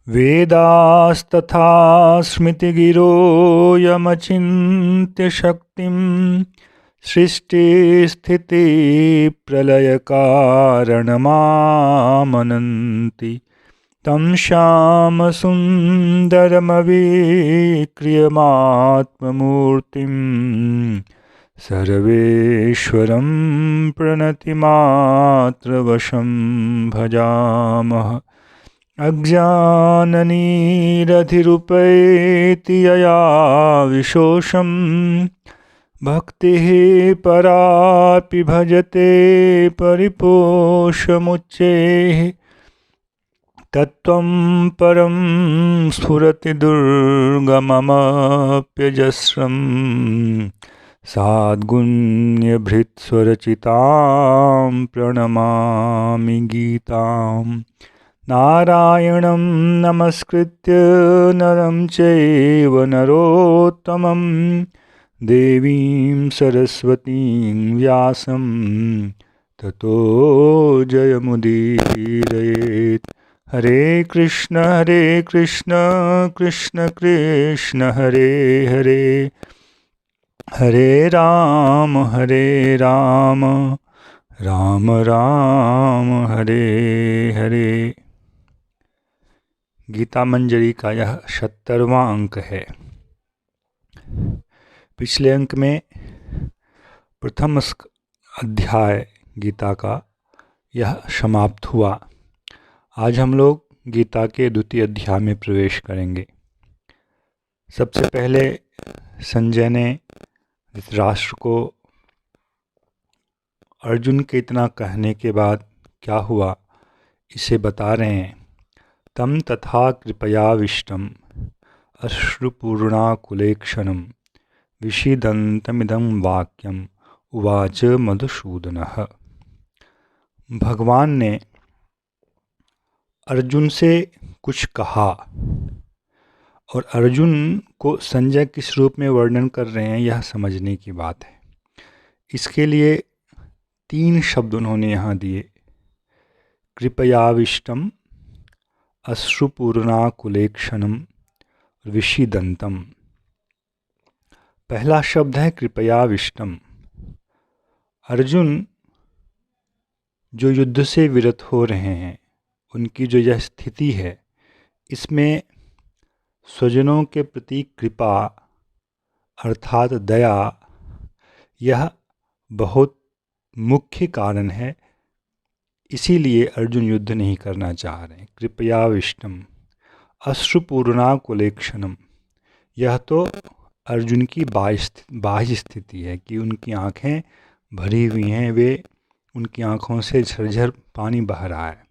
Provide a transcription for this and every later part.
वेदास्तथा स्मृतिगिरो यमचिन्त्य शक्तिं सृष्टिस्थितिप्रलयकारणमामनन्ति तं श्यामसुन्दरमविक्रियमात्ममूर्तिं सर्वेश्वरं प्रणतिमात्रवशं भजामः। अज्ञाननिरधिरुपैति यया विशोषं भक्तिः परापि भजते परिपोषमुच्चैः तत्त्वं परं स्फुरति दुर्गममप्यजस्रं साद्गुण्यभृत्स्वरचितां प्रणमामि गीताम्। नारायणं नमस्कृत्य नरं चैव नरोत्तमं देवीं सरस्वतीं व्यासं ततो जयमुदीरयेत्। हरे कृष्ण कृष्ण कृष्ण हरे हरे, हरे राम राम राम हरे हरे। गीता मंजरी का यह 70वां अंक है। पिछले अंक में प्रथम अध्याय गीता का यह समाप्त हुआ। आज हम लोग गीता के द्वितीय अध्याय में प्रवेश करेंगे। सबसे पहले संजय ने धृतराष्ट्र को अर्जुन के इतना कहने के बाद क्या हुआ इसे बता रहे हैं। तम तथा कृपयाविष्टम अश्रुपूर्णाकुलेक्षणं विषीदन्तमिदं वाक्यम उवाच मधुसूदनः। भगवान ने अर्जुन से कुछ कहा और अर्जुन को संजय किस रूप में वर्णन कर रहे हैं यह समझने की बात है। इसके लिए 3 शब्द उन्होंने यहाँ दिए, कृपयाविष्टम, अश्रुपूर्णाकुलेक्षणम, विषीदंतम। पहला शब्द है कृपयाविष्टम। अर्जुन जो युद्ध से विरत हो रहे हैं, उनकी जो यह स्थिति है, इसमें स्वजनों के प्रति कृपा अर्थात दया, यह बहुत मुख्य कारण है। इसीलिए अर्जुन युद्ध नहीं करना चाह रहे हैं। कृपयाविष्टम अश्रुपूर्णाकुलेक्षणम, यह तो अर्जुन की बाह्य स्थिति है कि उनकी आँखें भरी हुई हैं, वे उनकी आँखों से झरझर पानी बह रहा है।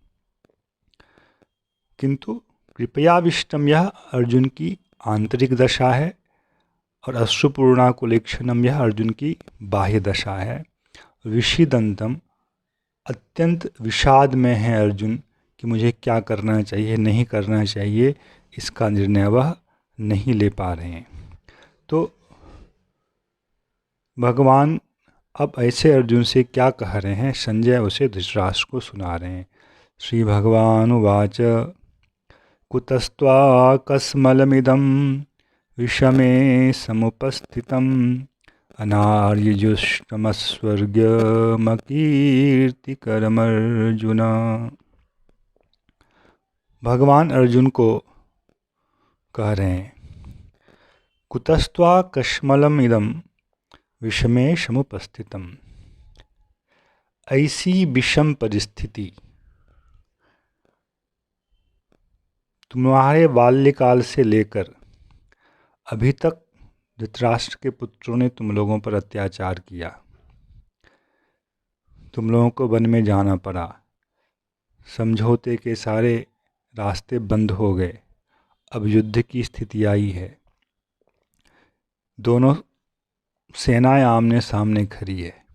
किंतु कृपयाविष्टम यह अर्जुन की आंतरिक दशा है और अश्रुपूर्णाकुलेक्षणम यह अर्जुन की बाह्य दशा है। विषीदंतम, अत्यंत विषाद में है अर्जुन कि मुझे क्या करना चाहिए नहीं करना चाहिए, इसका निर्णय वह नहीं ले पा रहे हैं। तो भगवान अब ऐसे अर्जुन से क्या कह रहे हैं, संजय उसे धृतराष्ट्र को सुना रहे हैं। श्री भगवान उवाच कुतस्त्वाकस्मलमिदं विषमे समुपस्थितम् अनार्यजुष्टमस्वर्गमकीर्तिकरमर्जुन। भगवान अर्जुन को कह रहे हैं, कुतस्त्वाकस्मलम इदम विषमे समुपस्थितम। ऐसी विषम परिस्थिति तुम्हारे बाल्यकाल से लेकर अभी तक धृतराष्ट्र के पुत्रों ने तुम लोगों पर अत्याचार किया, तुम लोगों को वन में जाना पड़ा, समझौते के सारे रास्ते बंद हो गए, अब युद्ध की स्थिति आई है, दोनों सेनाएं आमने सामने खड़ी है।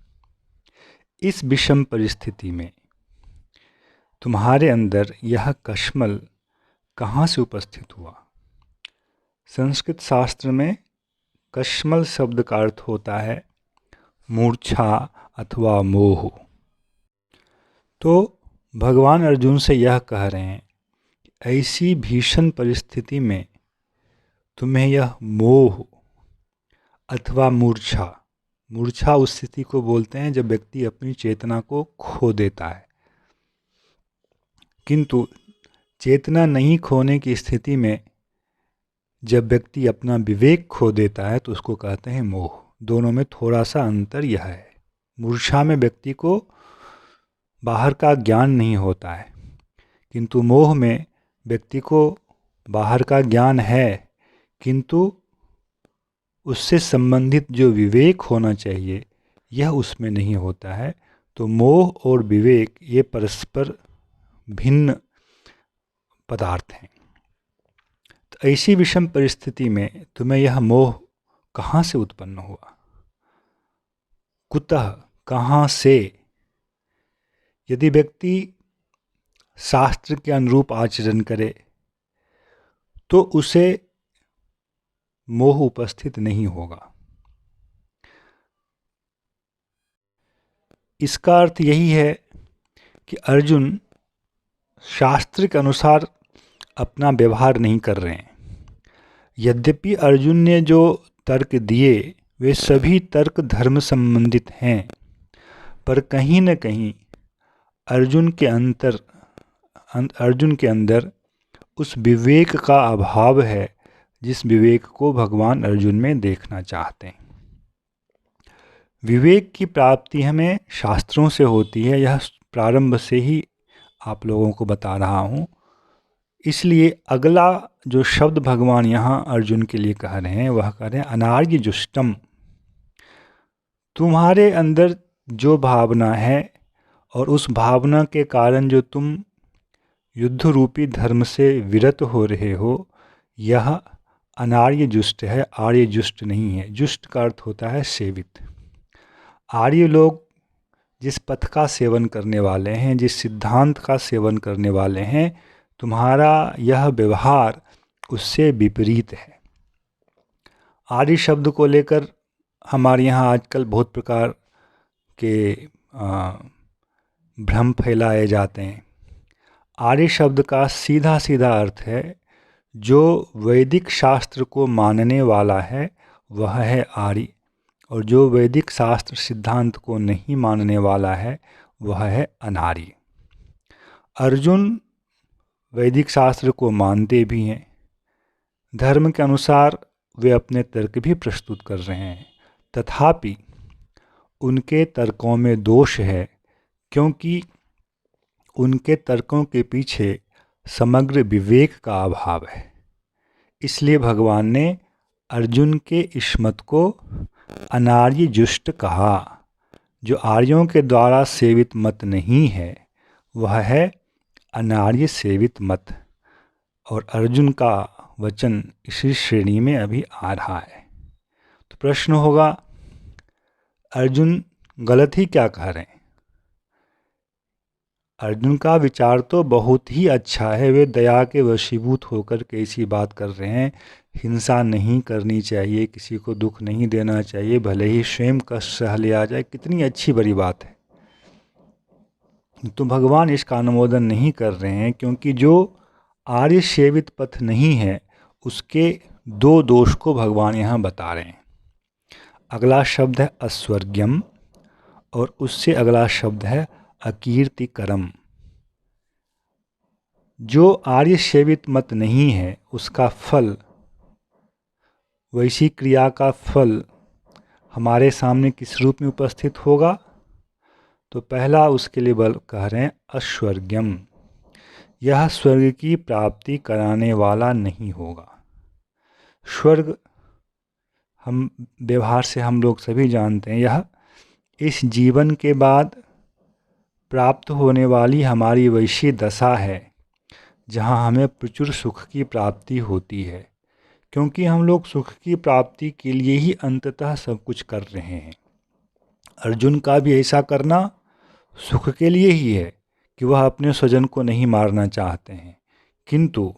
इस विषम परिस्थिति में तुम्हारे अंदर यह कश्मल कहाँ से उपस्थित हुआ? संस्कृत शास्त्र में कश्मल शब्द का अर्थ होता है मूर्छा अथवा मोह। तो भगवान अर्जुन से यह कह रहे हैं कि ऐसी भीषण परिस्थिति में तुम्हें यह मोह अथवा मूर्छा उस स्थिति को बोलते हैं जब व्यक्ति अपनी चेतना को खो देता है। किंतु चेतना नहीं खोने की स्थिति में जब व्यक्ति अपना विवेक खो देता है तो उसको कहते हैं मोह। दोनों में थोड़ा सा अंतर यह है, मूर्छा में व्यक्ति को बाहर का ज्ञान नहीं होता है, किंतु मोह में व्यक्ति को बाहर का ज्ञान है, किंतु उससे संबंधित जो विवेक होना चाहिए यह उसमें नहीं होता है। तो मोह और विवेक ये परस्पर भिन्न पदार्थ हैं। तो ऐसी विषम परिस्थिति में तुम्हें यह मोह कहाँ से उत्पन्न हुआ? कुतः, कहाँ से? यदि व्यक्ति शास्त्र के अनुरूप आचरण करे तो उसे मोह उपस्थित नहीं होगा। इसका अर्थ यही है कि अर्जुन शास्त्र के अनुसार अपना व्यवहार नहीं कर रहे हैं। यद्यपि अर्जुन ने जो तर्क दिए वे सभी तर्क धर्म संबंधित हैं, पर कहीं न कहीं अर्जुन के अंदर उस विवेक का अभाव है जिस विवेक को भगवान अर्जुन में देखना चाहते हैं। विवेक की प्राप्ति हमें शास्त्रों से होती है, यह प्रारंभ से ही आप लोगों को बता रहा हूँ। इसलिए अगला जो शब्द भगवान यहाँ अर्जुन के लिए कह रहे हैं वह कह रहे हैं अनार्य जुष्टम। तुम्हारे अंदर जो भावना है और उस भावना के कारण जो तुम युद्ध रूपी धर्म से विरत हो रहे हो, यह अनार्य जुष्ट है, आर्य जुष्ट नहीं है। जुष्ट का अर्थ होता है सेवित। आर्य लोग जिस पथ का सेवन करने वाले हैं, जिस सिद्धांत का सेवन करने वाले हैं, तुम्हारा यह व्यवहार उससे विपरीत है। आर्य शब्द को लेकर हमारे यहाँ आजकल बहुत प्रकार के भ्रम फैलाए जाते हैं। आर्य शब्द का सीधा सीधा अर्थ है जो वैदिक शास्त्र को मानने वाला है वह है आर्य, और जो वैदिक शास्त्र सिद्धांत को नहीं मानने वाला है वह है अनार्य। अर्जुन वैदिक शास्त्र को मानते भी हैं, धर्म के अनुसार वे अपने तर्क भी प्रस्तुत कर रहे हैं, तथापि उनके तर्कों में दोष है, क्योंकि उनके तर्कों के पीछे समग्र विवेक का अभाव है। इसलिए भगवान ने अर्जुन के इस मत को अनार्य जुष्ट कहा। जो आर्यों के द्वारा सेवित मत नहीं है वह है अनार्य सेवित मत, और अर्जुन का वचन इसी श्रेणी में अभी आ रहा है। तो प्रश्न होगा, अर्जुन गलत ही क्या कह रहे हैं? अर्जुन का विचार तो बहुत ही अच्छा है, वे दया के वशीभूत होकर के ऐसी बात कर रहे हैं, हिंसा नहीं करनी चाहिए, किसी को दुख नहीं देना चाहिए, भले ही स्वयं कष्ट सह लिया जाए, कितनी अच्छी बड़ी बात है। तो भगवान इसका अनुमोदन नहीं कर रहे हैं, क्योंकि जो आर्य सेवित पथ नहीं है उसके दो दोष को भगवान यहाँ बता रहे हैं। अगला शब्द है अस्वर्ग्यम और उससे अगला शब्द है अकीर्तिकरम। जो आर्य सेवित मत नहीं है उसका फल, वैसी क्रिया का फल हमारे सामने किस रूप में उपस्थित होगा? तो पहला उसके लिए बल कह रहे हैं अस्वर्ग्यम, यह स्वर्ग की प्राप्ति कराने वाला नहीं होगा। स्वर्ग हम व्यवहार से हम लोग सभी जानते हैं, यह इस जीवन के बाद प्राप्त होने वाली हमारी वैसी दशा है जहाँ हमें प्रचुर सुख की प्राप्ति होती है, क्योंकि हम लोग सुख की प्राप्ति के लिए ही अंततः सब कुछ कर रहे हैं। अर्जुन का भी ऐसा करना सुख के लिए ही है कि वह अपने स्वजन को नहीं मारना चाहते हैं, किंतु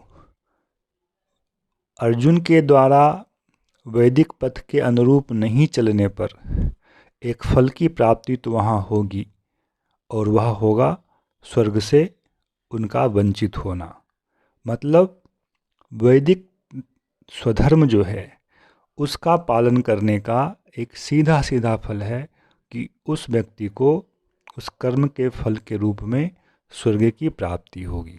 अर्जुन के द्वारा वैदिक पथ के अनुरूप नहीं चलने पर एक फल की प्राप्ति तो वहाँ होगी, और वह होगा स्वर्ग से उनका वंचित होना। मतलब वैदिक स्वधर्म जो है उसका पालन करने का एक सीधा सीधा फल है कि उस व्यक्ति को उस कर्म के फल के रूप में स्वर्ग की प्राप्ति होगी।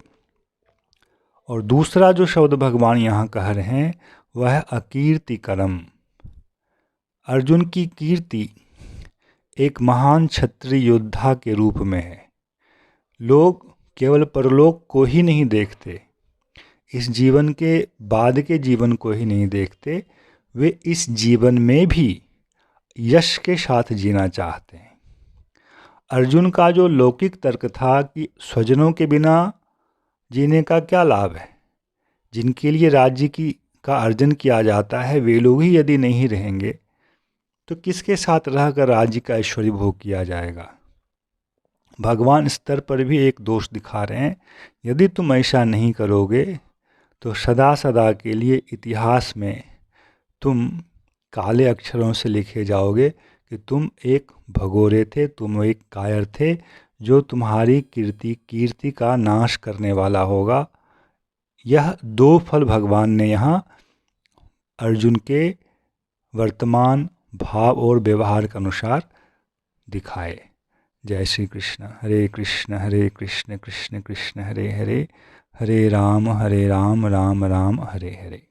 और दूसरा जो शब्द भगवान यहाँ कह रहे हैं वह है अकीर्ति कर्म। अर्जुन की कीर्ति एक महान क्षत्रिय योद्धा के रूप में है। लोग केवल परलोक को ही नहीं देखते, इस जीवन के बाद के जीवन को ही नहीं देखते, वे इस जीवन में भी यश के साथ जीना चाहते हैं। अर्जुन का जो लौकिक तर्क था कि स्वजनों के बिना जीने का क्या लाभ है, जिनके लिए राज्य का अर्जन किया जाता है वे लोग ही यदि नहीं रहेंगे तो किसके साथ रहकर राज्य का ऐश्वर्य भोग किया जाएगा। भगवान स्तर पर भी एक दोष दिखा रहे हैं, यदि तुम ऐसा नहीं करोगे तो सदा सदा के लिए इतिहास में तुम काले अक्षरों से लिखे जाओगे कि तुम एक भगोरे थे, तुम एक कायर थे, जो तुम्हारी कीर्ति का नाश करने वाला होगा। यह दो फल भगवान ने यहाँ अर्जुन के वर्तमान भाव और व्यवहार के अनुसार दिखाए। जय श्री कृष्ण। हरे कृष्ण कृष्ण कृष्ण हरे हरे, हरे राम राम राम हरे हरे।